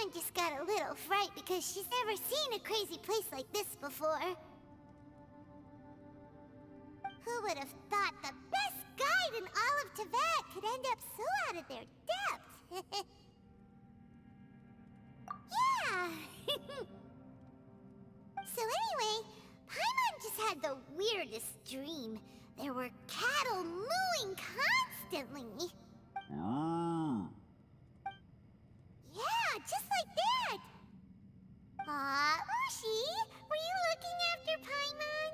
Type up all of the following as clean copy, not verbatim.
Paimon just got a little fright because she's never seen a crazy place like this before. Who would have thought the best guide in all of Tibet could end up so out of their depth? Yeah! So anyway, Paimon just had the weirdest dream. There were cattle mooing constantly. Yeah, just like that! Aw, Ushi, were you looking after Paimon?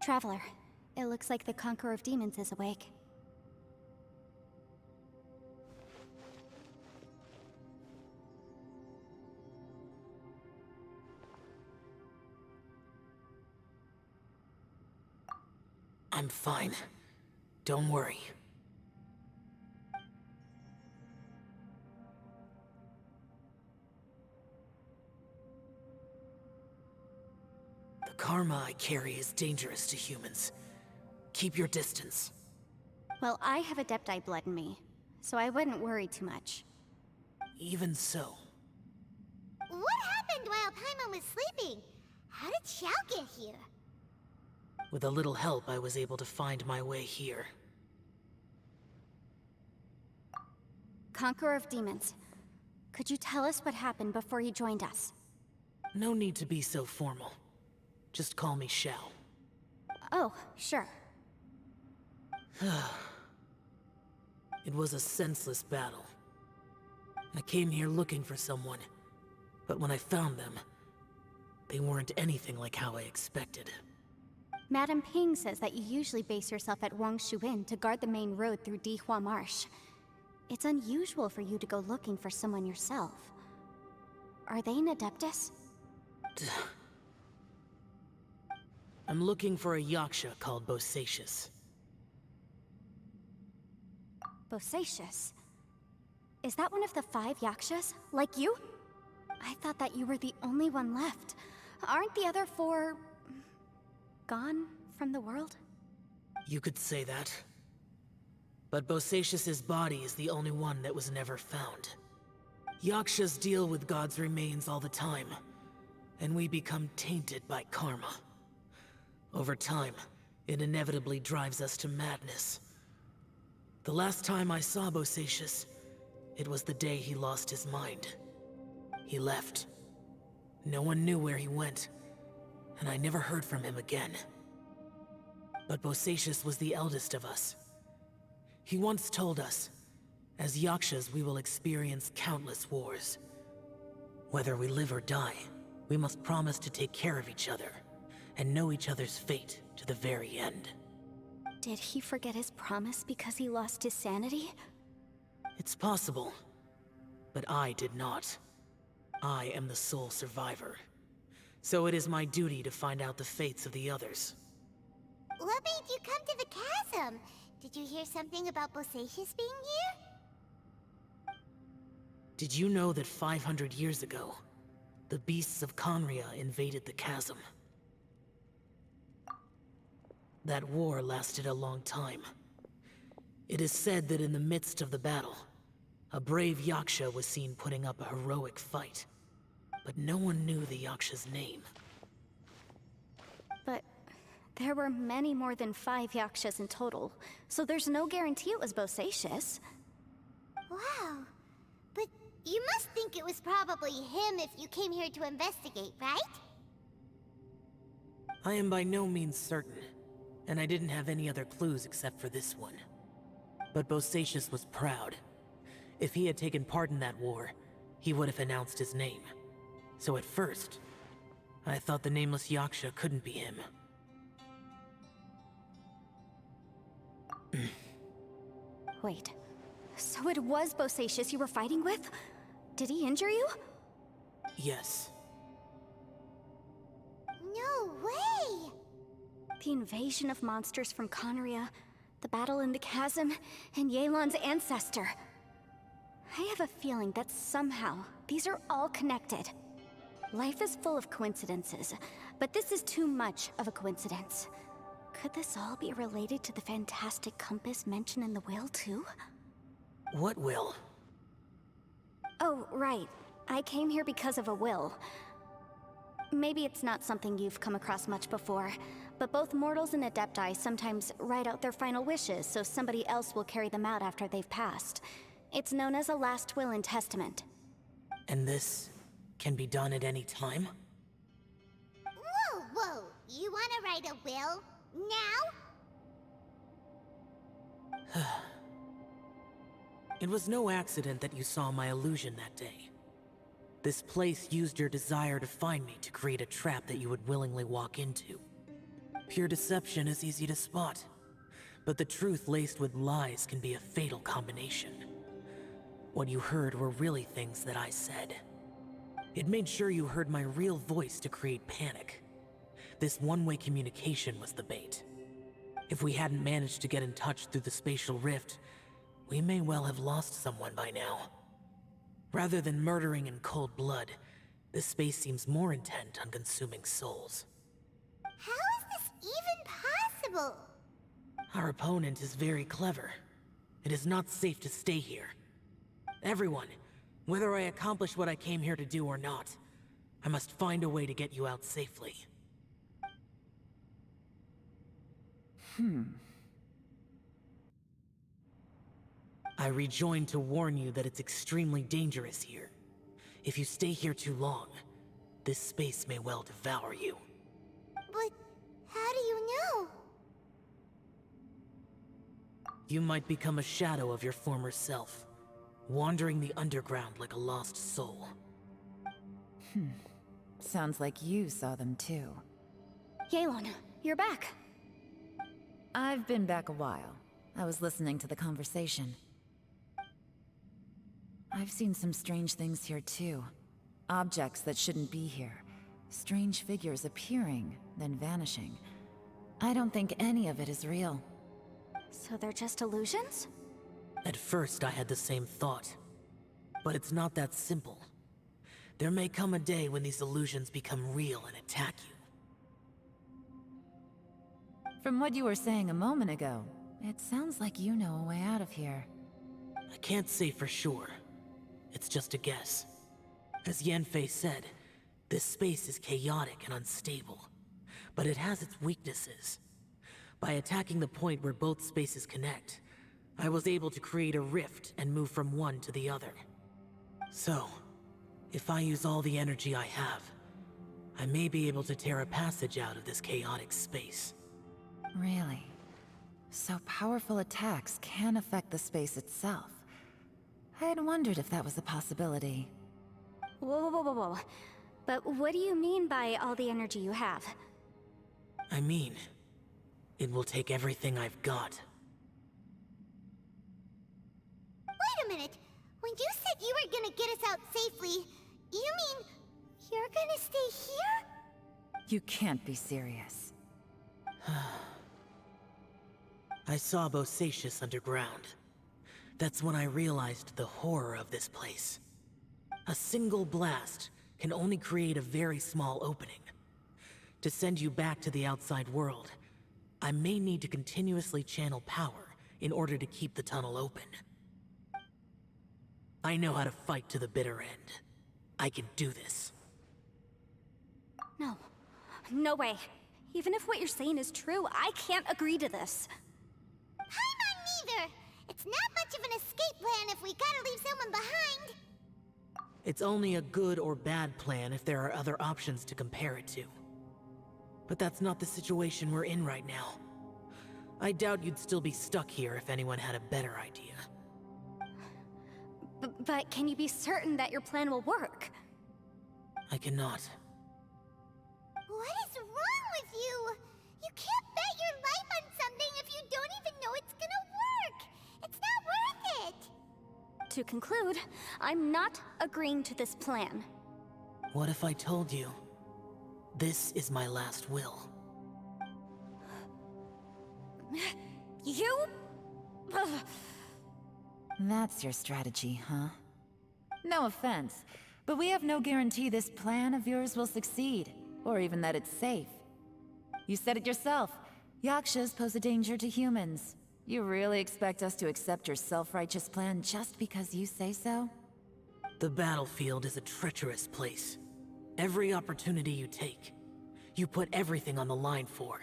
Traveler, it looks like the Conqueror of Demons is awake. I'm fine. Don't worry. The karma I carry is dangerous to humans. Keep your distance. Well, I have Adepti blood in me, so I wouldn't worry too much. Even so. What happened while Paimon was sleeping? How did Xiao get here? With a little help, I was able to find my way here. Conqueror of Demons, could you tell us what happened before you joined us? No need to be so formal. Just call me Xiao. Oh, sure. It was a senseless battle. I came here looking for someone, but when I found them, they weren't anything like how I expected. Madame Ping says that you usually base yourself at Wangshu Inn to guard the main road through Dihua Marsh. It's unusual for you to go looking for someone yourself. Are they an Adeptus? I'm looking for a Yaksha called Bosacius. Bosacius? Is that one of the 5 Yakshas, like you? I thought that you were the only one left. Aren't the other 4... gone from the world? You could say that. But Bosacius's body is the only one that was never found. Yakshas deal with God's remains all the time, and we become tainted by karma. Over time, it inevitably drives us to madness. The last time I saw Bosacius, it was the day he lost his mind. He left. No one knew where he went, and I never heard from him again. But Bosacius was the eldest of us. He once told us, as Yakshas we will experience countless wars. Whether we live or die, we must promise to take care of each other, and know each other's fate to the very end. Did he forget his promise because he lost his sanity? It's possible, but I did not. I am the sole survivor. So it is my duty to find out the fates of the others. What made you come to the chasm? Did you hear something about Bosacius being here? Did you know that 500 years ago, the beasts of Conria invaded the chasm? That war lasted a long time. It is said that in the midst of the battle, a brave Yaksha was seen putting up a heroic fight. But no one knew the Yaksha's name. But there were many more than 5 Yakshas in total, so there's no guarantee it was Bosacius. Wow. But you must think it was probably him if you came here to investigate, right? I am by no means certain, and I didn't have any other clues except for this one. But Bosacius was proud. If he had taken part in that war, he would have announced his name. So at first, I thought the nameless Yaksha couldn't be him. Wait, so it was Bosacius you were fighting with? Did he injure you? Yes. No way! The invasion of monsters from Conria, the battle in the chasm, and Yelan's ancestor. I have a feeling that somehow These are all connected. Life is full of coincidences, but this is too much of a coincidence. Could this all be related to the fantastic compass mentioned in the will, too? What will? Oh, right. I came here because of a will. Maybe it's not something you've come across much before, but both mortals and adepti sometimes write out their final wishes so somebody else will carry them out after they've passed. It's known as a last will and testament. And this can be done at any time? Whoa, whoa! You wanna write a will? Now? It was no accident that you saw my illusion that day. This place used your desire to find me to create a trap that you would willingly walk into. Pure deception is easy to spot, but the truth laced with lies can be a fatal combination. What you heard were really things that I said. It made sure you heard my real voice to create panic. This one-way communication was the bait. If we hadn't managed to get in touch through the spatial rift, we may well have lost someone by now. Rather than murdering in cold blood, this space seems more intent on consuming souls. How is this even possible? Our opponent is very clever. It is not safe to stay here. Everyone, whether I accomplish what I came here to do or not, I must find a way to get you out safely. I rejoined to warn you that it's extremely dangerous here. If you stay here too long, this space may well devour you. But how do you know? You might become a shadow of your former self, wandering the underground like a lost soul. Sounds like you saw them too. Yelan, you're back. I've been back a while. I was listening to the conversation. I've seen some strange things here too. Objects that shouldn't be here. Strange figures appearing, then vanishing. I don't think any of it is real. So they're just illusions? At first, I had the same thought. But it's not that simple. There may come a day when these illusions become real and attack you. From what you were saying a moment ago, it sounds like you know a way out of here. I can't say for sure. It's just a guess. As Yanfei said, this space is chaotic and unstable, but it has its weaknesses. By attacking the point where both spaces connect, I was able to create a rift and move from one to the other. So, if I use all the energy I have, I may be able to tear a passage out of this chaotic space. Really? So powerful attacks can affect the space itself. I had wondered if that was a possibility. Whoa, whoa, whoa, whoa. But what do you mean by all the energy you have? I mean, it will take everything I've got. Wait a minute. When you said you were gonna get us out safely, you mean you're gonna stay here? You can't be serious. I saw Bosacius underground. That's when I realized the horror of this place. A single blast can only create a very small opening. To send you back to the outside world, I may need to continuously channel power in order to keep the tunnel open. I know how to fight to the bitter end. I can do this. No. No way. Even if what you're saying is true, I can't agree to this. Paimon neither! It's not much of an escape plan if we gotta leave someone behind! It's only a good or bad plan if there are other options to compare it to. But that's not the situation we're in right now. I doubt you'd still be stuck here if anyone had a better idea. But can you be certain that your plan will work? I cannot. What is wrong with you? You can't bet your life on something if you don't even know it's gonna work! It's not worth it! To conclude, I'm not agreeing to this plan. What if I told you, this is my last will? You? Ugh. That's your strategy, huh? No offense, But we have no guarantee this plan of yours will succeed, or even that it's safe. You said it yourself. Yakshas pose a danger to humans. You really expect us to accept your self-righteous plan just because you say so? The battlefield is a treacherous place. Every opportunity you take, you put everything on the line for.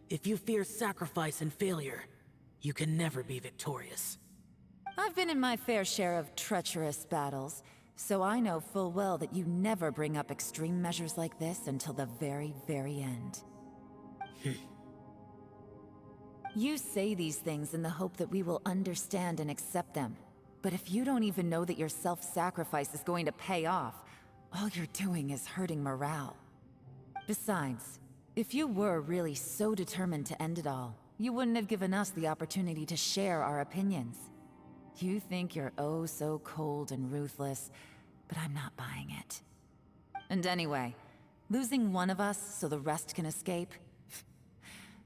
If you fear sacrifice and failure, you can never be victorious. I've been in my fair share of treacherous battles, so I know full well that you never bring up extreme measures like this until the very, very end. You say these things in the hope that we will understand and accept them. But if you don't even know that your self-sacrifice is going to pay off, all you're doing is hurting morale. Besides, if you were really so determined to end it all, you wouldn't have given us the opportunity to share our opinions. You think you're oh so cold and ruthless, but I'm not buying it. And anyway, losing one of us so the rest can escape?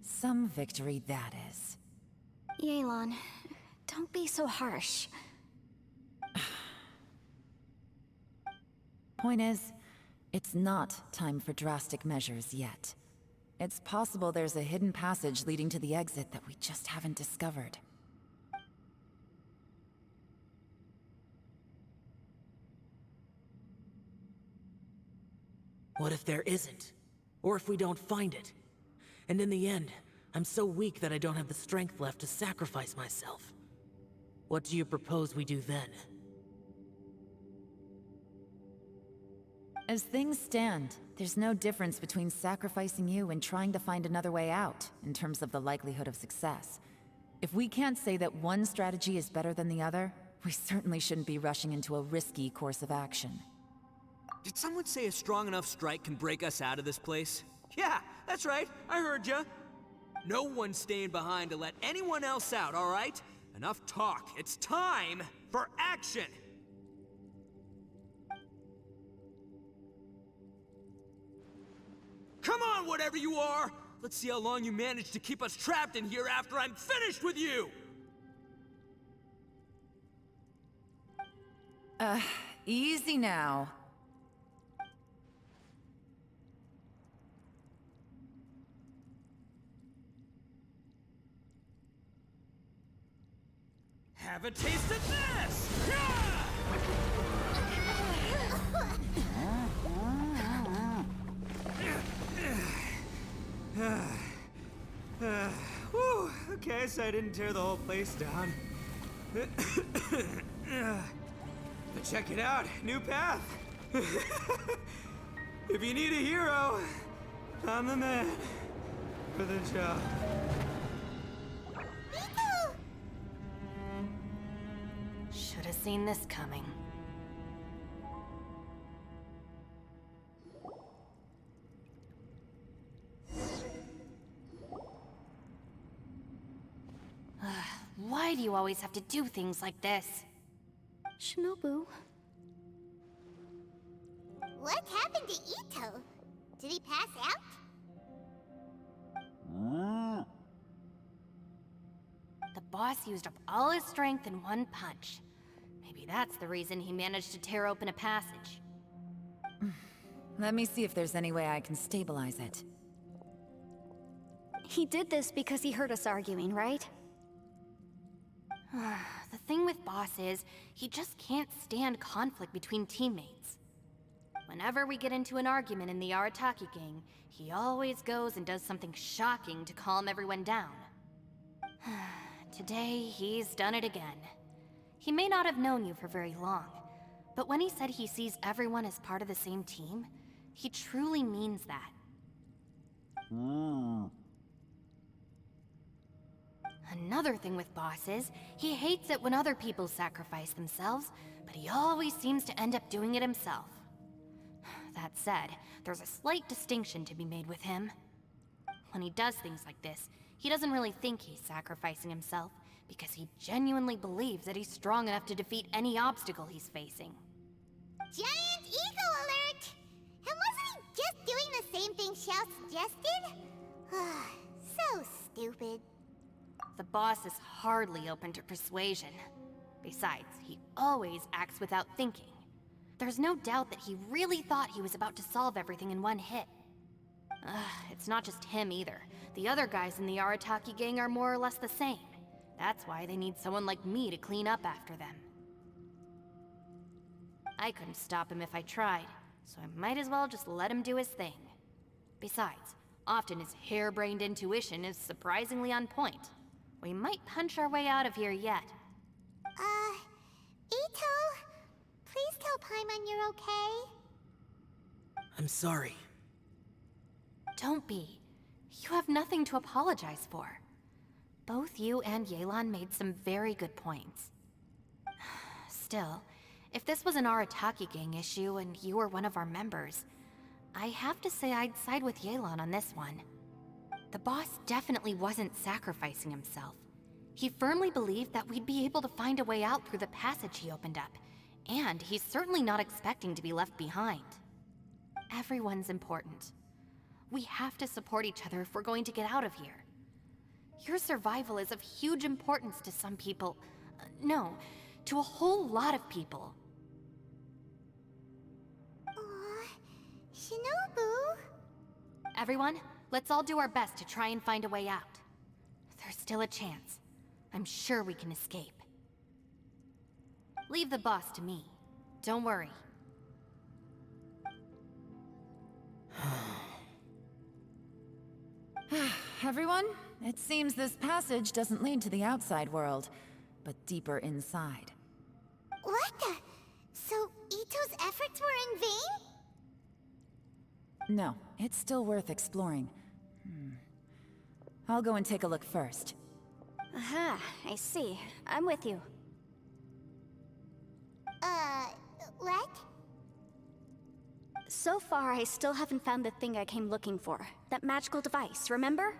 Some victory that is. Yelan, don't be so harsh. Point is, it's not time for drastic measures yet. It's possible there's a hidden passage leading to the exit that we just haven't discovered. What if there isn't? Or if we don't find it? And in the end, I'm so weak that I don't have the strength left to sacrifice myself. What do you propose we do then? As things stand, there's no difference between sacrificing you and trying to find another way out, in terms of the likelihood of success. If we can't say that one strategy is better than the other, we certainly shouldn't be rushing into a risky course of action. Did someone say a strong enough strike can break us out of this place? Yeah, that's right, I heard ya. No one's staying behind to let anyone else out, all right? Enough talk, it's time for action! Come on, whatever you are! Let's see how long you manage to keep us trapped in here after I'm finished with you! Easy now. Have a taste of this! Yeah! Whew, okay, so I didn't tear the whole place down. But check it out, new path. If you need a hero, I'm the man for the job. Should have seen this coming. Why do you always have to do things like this? Shinobu, What happened to Ito? Did he pass out? The boss used up all his strength in one punch. Maybe that's the reason he managed to tear open a passage. Let me see if there's any way I can stabilize it. he did this because he heard us arguing, right? The thing with Boss is, he just can't stand conflict between teammates. Whenever we get into an argument in the Arataki gang, he always goes and does something shocking to calm everyone down. Today, he's done it again. He may not have known you for very long, but when he said he sees everyone as part of the same team, he truly means that. Another thing with Boss is, he hates it when other people sacrifice themselves, but he always seems to end up doing it himself. That said, there's a slight distinction to be made with him. When he does things like this, he doesn't really think he's sacrificing himself, because he genuinely believes that he's strong enough to defeat any obstacle he's facing. Giant ego alert! And wasn't he just doing the same thing Xiao suggested? So stupid. The boss is hardly open to persuasion. Besides, he always acts without thinking. there's no doubt that he really thought he was about to solve everything in one hit. It's not just him either. The other guys in the Arataki gang are more or less the same. That's why they need someone like me to clean up after them. I couldn't stop him if I tried, so I might as well just let him do his thing. Besides, often his harebrained intuition is surprisingly on point. We might punch our way out of here yet. Ito, please tell Paimon you're okay. I'm sorry. Don't be. You have nothing to apologize for. Both you and Yelan made some very good points. Still, if this was an Arataki gang issue and you were one of our members, I have to say I'd side with Yelan on this one. The boss definitely wasn't sacrificing himself. He firmly believed that we'd be able to find a way out through the passage he opened up, and he's certainly not expecting to be left behind. Everyone's important. We have to support each other if we're going to get out of here. Your survival is of huge importance to some people. No, to a whole lot of people. Aw, Shinobu. Everyone, let's all do our best to try and find a way out. There's still a chance. I'm sure we can escape. Leave the boss to me. Don't worry. Everyone, it seems this passage doesn't lead to the outside world, but deeper inside. What the? So Ito's efforts were in vain? No, it's still worth exploring. I'll go and take a look first. Aha, I see. I'm with you. What? So far, I still haven't found the thing I came looking for. That magical device, remember?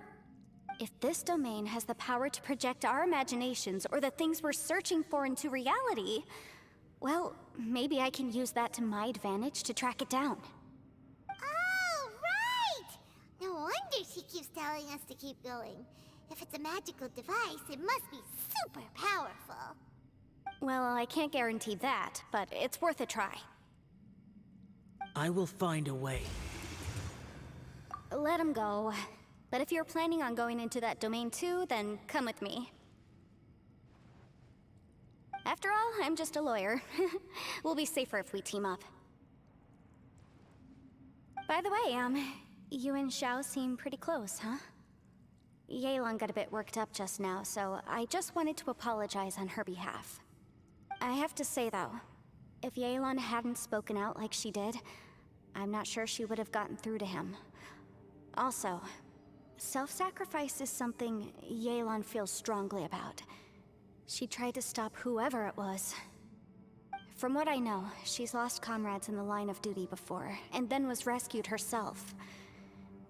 If this domain has the power to project our imaginations or the things we're searching for into reality, well, maybe I can use that to my advantage to track it down. Oh, right! No wonder she keeps telling us to keep going. If it's a magical device, it must be super powerful. Well, I can't guarantee that, but it's worth a try. I will find a way. Let him go. But if you're planning on going into that domain too, then come with me. After all, I'm just a lawyer. We'll be safer if we team up. By the way, you and Xiao seem pretty close, huh? Yelan got a bit worked up just now, so I just wanted to apologize on her behalf. I have to say though, if Yelan hadn't spoken out like she did, I'm not sure she would have gotten through to him. Also, self-sacrifice is something Yelan feels strongly about. She tried to stop whoever it was. From what I know, she's lost comrades in the line of duty before, and then was rescued herself.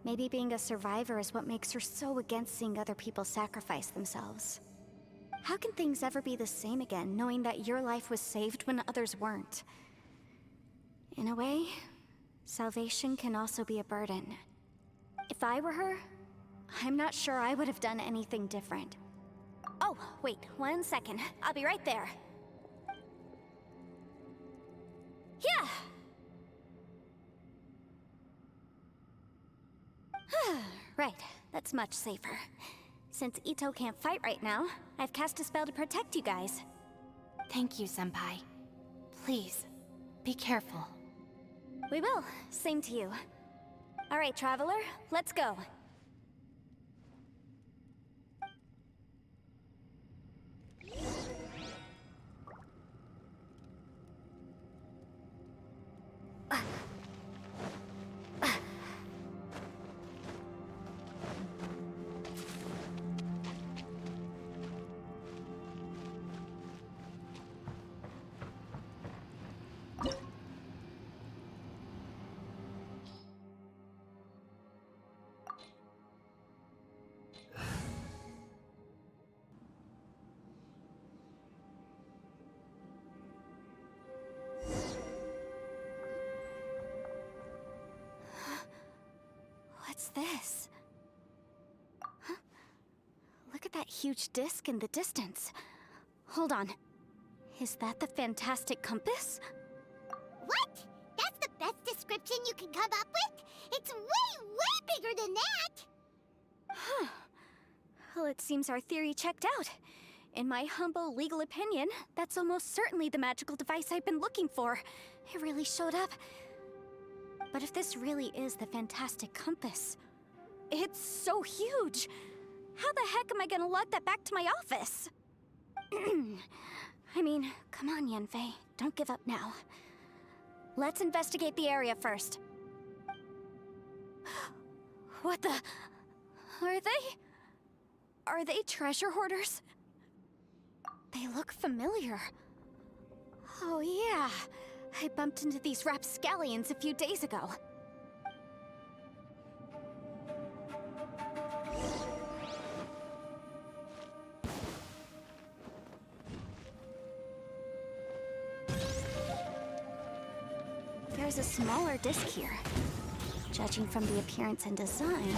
Maybe being a survivor is what makes her so against seeing other people sacrifice themselves. How can things ever be the same again, knowing that your life was saved when others weren't? In a way, salvation can also be a burden. If I were her, I'm not sure I would have done anything different. Oh, wait, 1 second. I'll be right there. Yeah! Right, that's much safer. Since Ito can't fight right now, I've cast a spell to protect you guys. Thank you, Senpai. Please, be careful. We will. Same to you. All right, Traveler, let's go. What's this? Huh? Look at that huge disc in the distance. Hold on. Is that the fantastic compass? What? direction you can come up with? It's way, way bigger than that! Huh. Well, it seems our theory checked out. In my humble legal opinion, that's almost certainly the magical device I've been looking for. It really showed up. But if this really is the fantastic compass, it's so huge. How the heck am I gonna lug that back to my office? I mean, come on, Yanfei. Don't give up now. Let's investigate the area first. What the... Are they treasure hoarders? They look familiar. Oh yeah, I bumped into these rapscallions a few days ago. There's a smaller disc here. Judging from the appearance and design...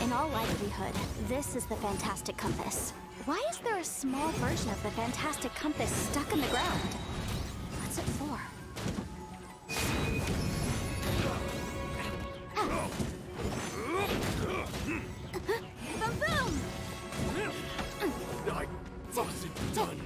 In all likelihood, this is the fantastic compass. Why is there a small version of the fantastic compass stuck in the ground? What's it for? Boom boom! I wasn't done.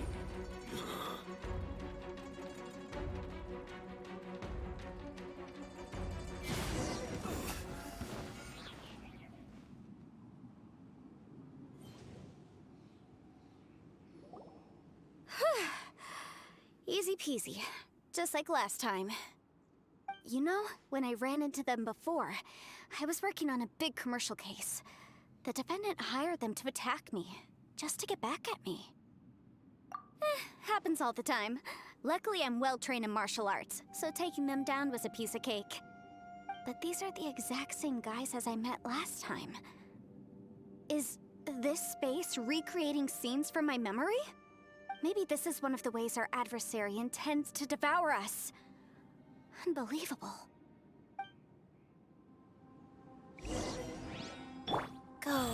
Easy peasy. Just like last time. You know, when I ran into them before, I was working on a big commercial case. The defendant hired them to attack me, just to get back at me. Happens all the time. Luckily, I'm well trained in martial arts, so taking them down was a piece of cake. But these are the exact same guys as I met last time. Is this space recreating scenes from my memory? Maybe this is one of the ways our adversary intends to devour us. Unbelievable. Go.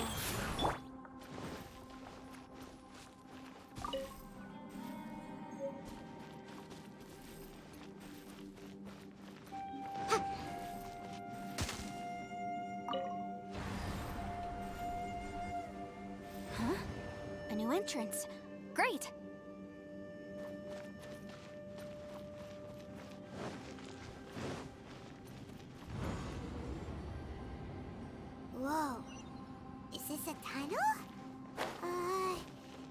Huh? A new entrance. Great. Whoa. Is this a tunnel?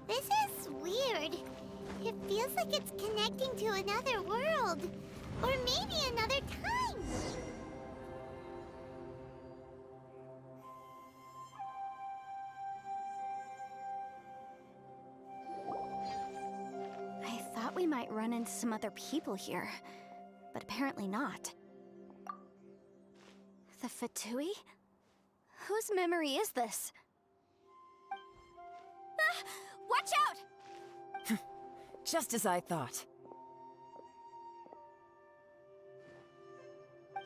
This is weird. It feels like it's connecting to another world. Or maybe another time. I thought we might run into some other people here, but apparently not. The Fatui? Whose memory is this? Ah! Watch out! Just as I thought.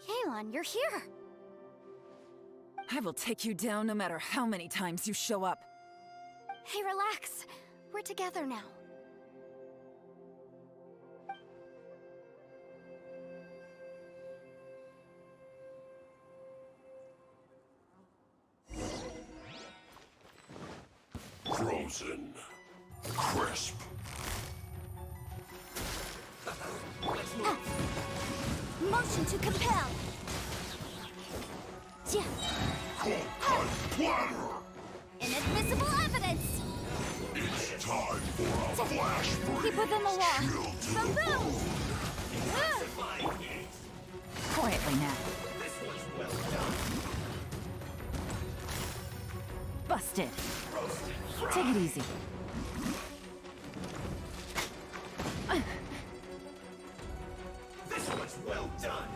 Yelan, you're here! I will take you down no matter how many times you show up. Hey, relax. We're together now. Frozen. Crisp. Motion to compel! Yeah. Cold platter. Inadmissible evidence! It's time for a flash break. Keep within the law. Boom boom! Quietly now. Busted. Take it easy. This was well done.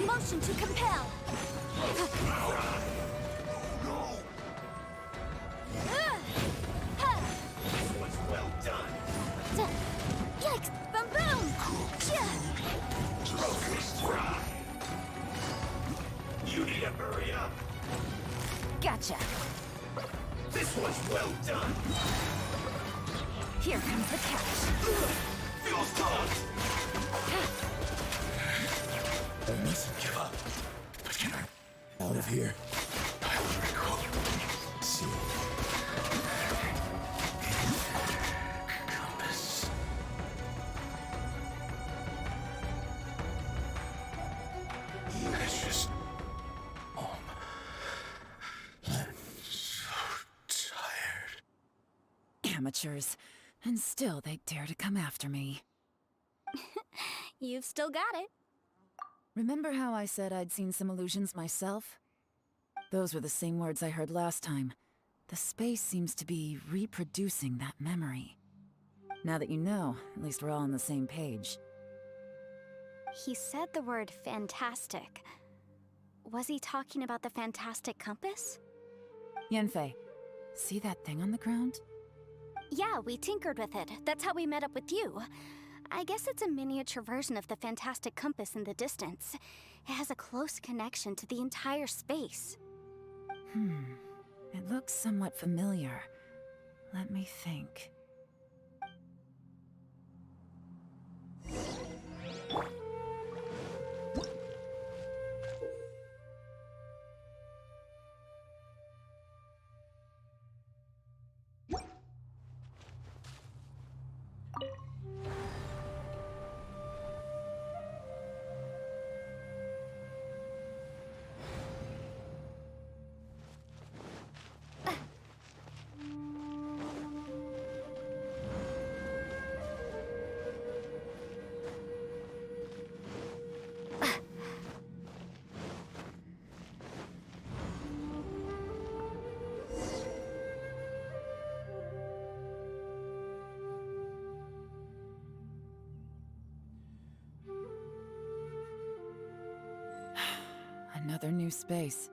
Motion to compel! This was well done. You need to hurry up. Gotcha. This was well done. Here comes the catch. Feels good. I mustn't give up. But can I out of here? I will recall. See. Compass. It's just. I'm so tired. Amateurs. And still they dare to come after me. You've still got it. Remember how I said I'd seen some illusions myself? Those were the same words I heard last time. The space seems to be reproducing that memory. Now that you know, at least we're all on the same page. He said the word fantastic. Was he talking about the fantastic compass? Yanfei, see that thing on the ground? Yeah, we tinkered with it. That's how we met up with you. I guess it's a miniature version of the fantastic compass in the distance. It has a close connection to the entire space. It looks somewhat familiar. Let me think. Another new space.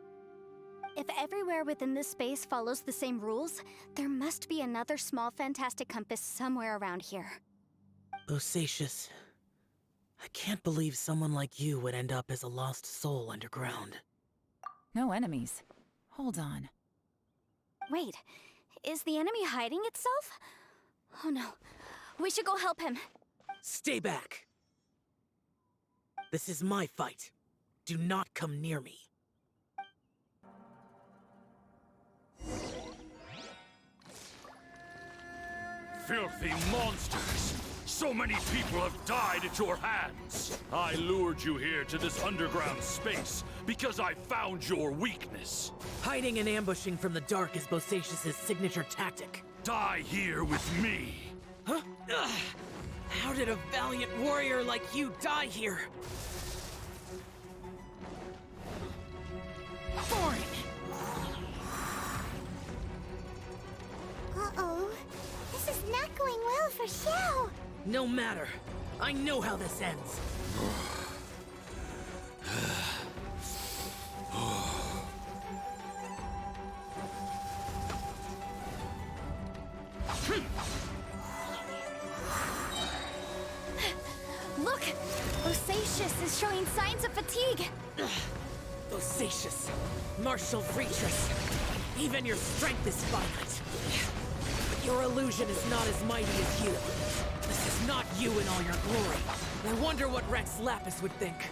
If everywhere within this space follows the same rules, there must be another small fantastic compass somewhere around here. Bosacius, I can't believe someone like you would end up as a lost soul underground. No enemies. Hold on. Wait, is the enemy hiding itself? Oh no, we should go help him. Stay back! This is my fight. Do not come near me. Filthy monsters! So many people have died at your hands! I lured you here to this underground space because I found your weakness. Hiding and ambushing from the dark is Bosacius' signature tactic. Die here with me! Huh? Ugh. How did a valiant warrior like you die here? Boring! Uh-oh. This is not going well for Xiao. No matter. I know how this ends. Look! Bosacius is showing signs of fatigue. Bosacius, martial creatures. Even your strength is finite. But your illusion is not as mighty as you. This is not you in all your glory. I wonder what Rex Lapis would think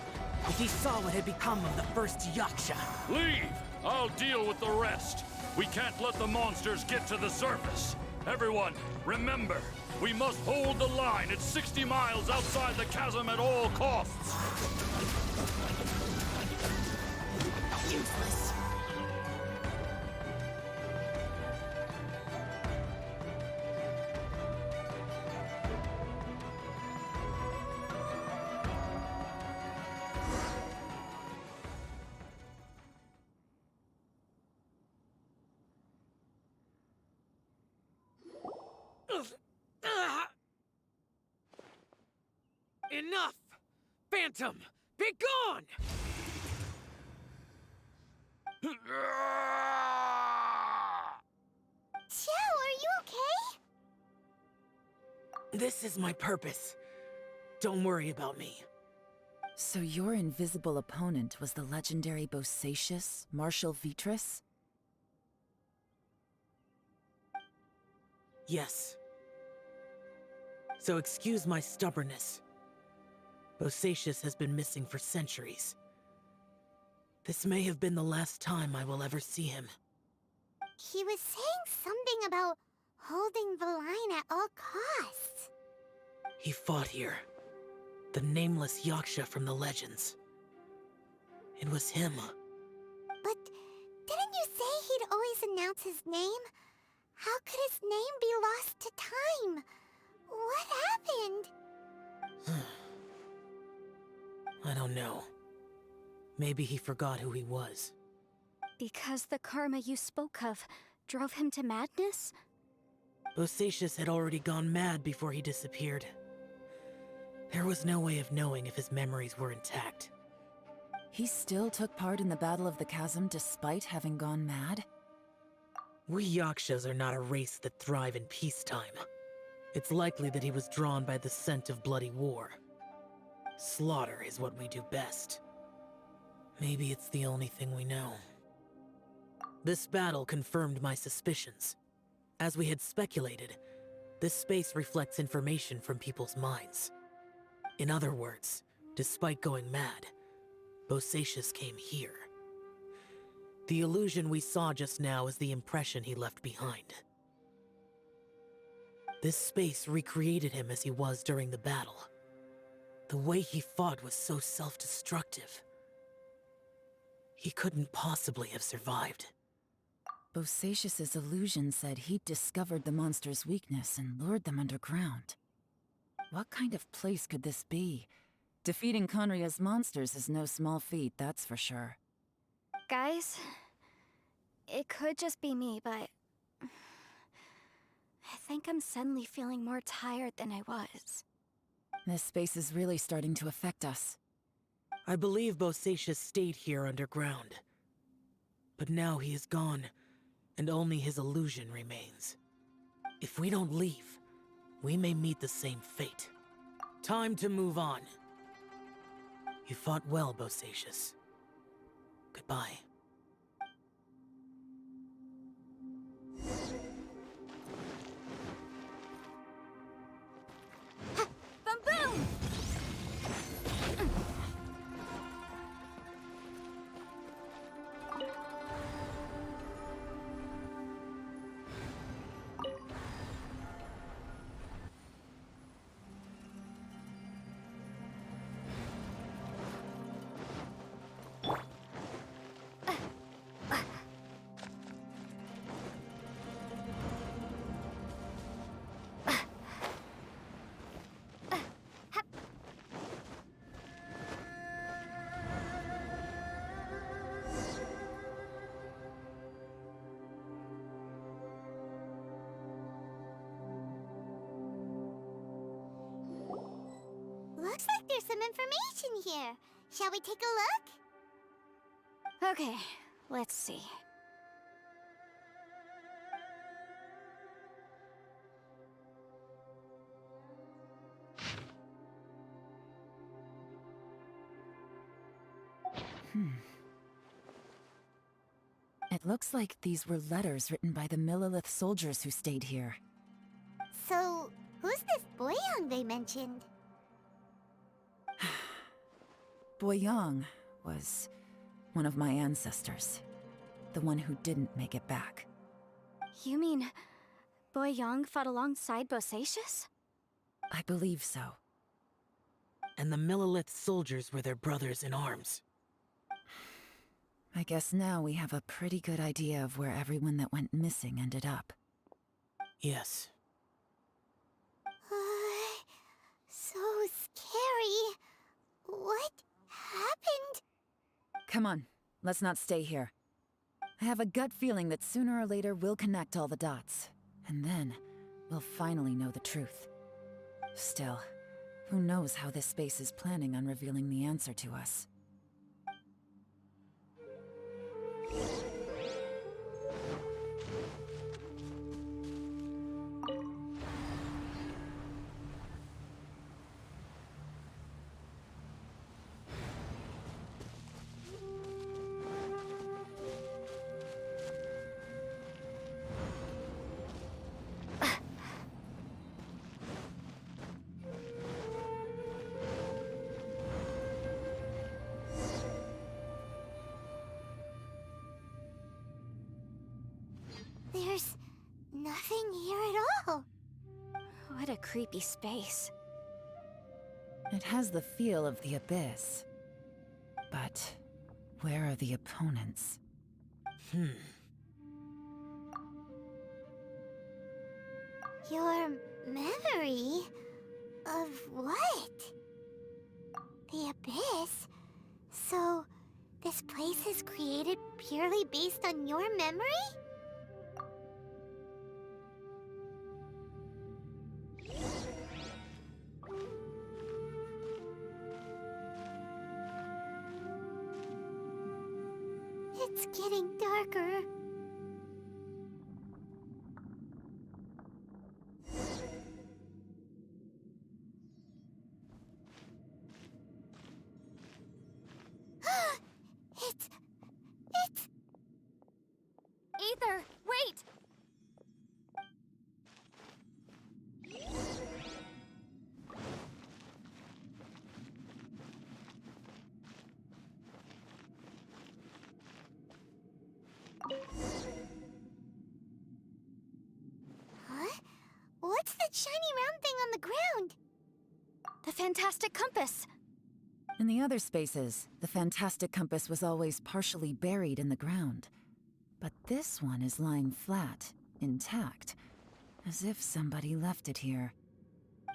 if he saw what had become of the first Yaksha. Leave! I'll deal with the rest. We can't let the monsters get to the surface. Everyone, remember, we must hold the line at 60 miles outside the chasm at all costs. Useless. Enough! Phantom, be gone! Xiao, are you okay? This is my purpose. Don't worry about me. So your invisible opponent was the legendary Bosacius, Marshal Vitris? Yes. So excuse my stubbornness. Bosacius has been missing for centuries. This may have been the last time I will ever see him. He was saying something about holding the line at all costs. He fought here. The nameless Yaksha from the legends. It was him. But didn't you say he'd always announce his name? How could his name be lost to time? What happened? I don't know. Maybe he forgot who he was. Because the karma you spoke of drove him to madness? Bosacius had already gone mad before he disappeared. There was no way of knowing if his memories were intact. He still took part in the Battle of the Chasm despite having gone mad? We Yakshas are not a race that thrive in peacetime. It's likely that he was drawn by the scent of bloody war. Slaughter is what we do best. Maybe it's the only thing we know. This battle confirmed my suspicions. As we had speculated, this space reflects information from people's minds. In other words, despite going mad, Bosacius came here. The illusion we saw just now is the impression he left behind. This space recreated him as he was during the battle. The way he fought was so self-destructive. He couldn't possibly have survived. Bosacius's illusion said he'd discovered the monster's weakness and lured them underground. What kind of place could this be? Defeating Conria's monsters is no small feat, that's for sure. Guys, it could just be me, but I think I'm suddenly feeling more tired than I was. This space is really starting to affect us. I believe Bosacius stayed here underground. But now he is gone, and only his illusion remains. If we don't leave, we may meet the same fate. Time to move on. You fought well, Bosacius. Goodbye. Boom boom! Looks like there's some information here. Shall we take a look? Okay, let's see. It looks like these were letters written by the Millilith soldiers who stayed here. So, who's this Boyang they mentioned? Boyang was one of my ancestors. The one who didn't make it back. You mean Boyang fought alongside Bosacius? I believe so. And the Millilith soldiers were their brothers in arms. I guess now we have a pretty good idea of where everyone that went missing ended up. Yes. So scary. What happened? Come on, let's not stay here. I have a gut feeling that sooner or later we'll connect all the dots. And then, we'll finally know the truth. Still, who knows how this space is planning on revealing the answer to us. What a creepy space. It has the feel of the Abyss. But where are the opponents? Your memory? Of what? The Abyss? So, this place is created purely based on your memory? It's getting darker. It's... Aether, wait! Huh? What's that shiny round thing on the ground? The fantastic compass! In the other spaces, the fantastic compass was always partially buried in the ground. But this one is lying flat, intact, as if somebody left it here.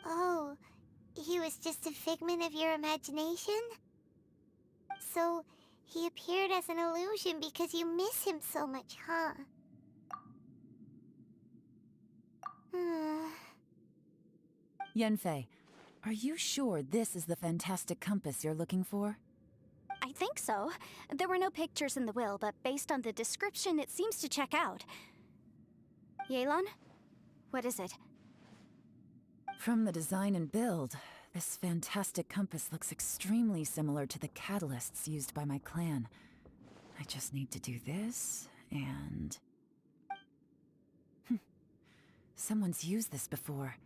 Oh, he was just a figment of your imagination? So, he appeared as an illusion because you miss him so much, huh? Yenfei, are you sure this is the fantastic compass you're looking for? I think so. There were no pictures in the will, but based on the description, it seems to check out. Yelan? What is it? From the design and build, this fantastic compass looks extremely similar to the catalysts used by my clan. I just need to do this, and... Someone's used this before.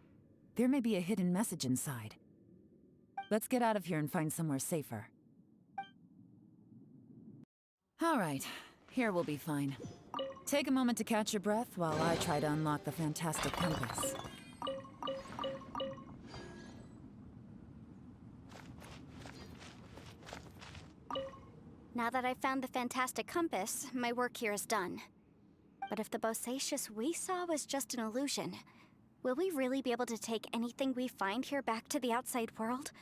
There may be a hidden message inside. Let's get out of here and find somewhere safer. All right, here we'll be fine. Take a moment to catch your breath while I try to unlock the fantastic compass. Now that I've found the fantastic compass, my work here is done. But if the Bosacius we saw was just an illusion, will we really be able to take anything we find here back to the outside world?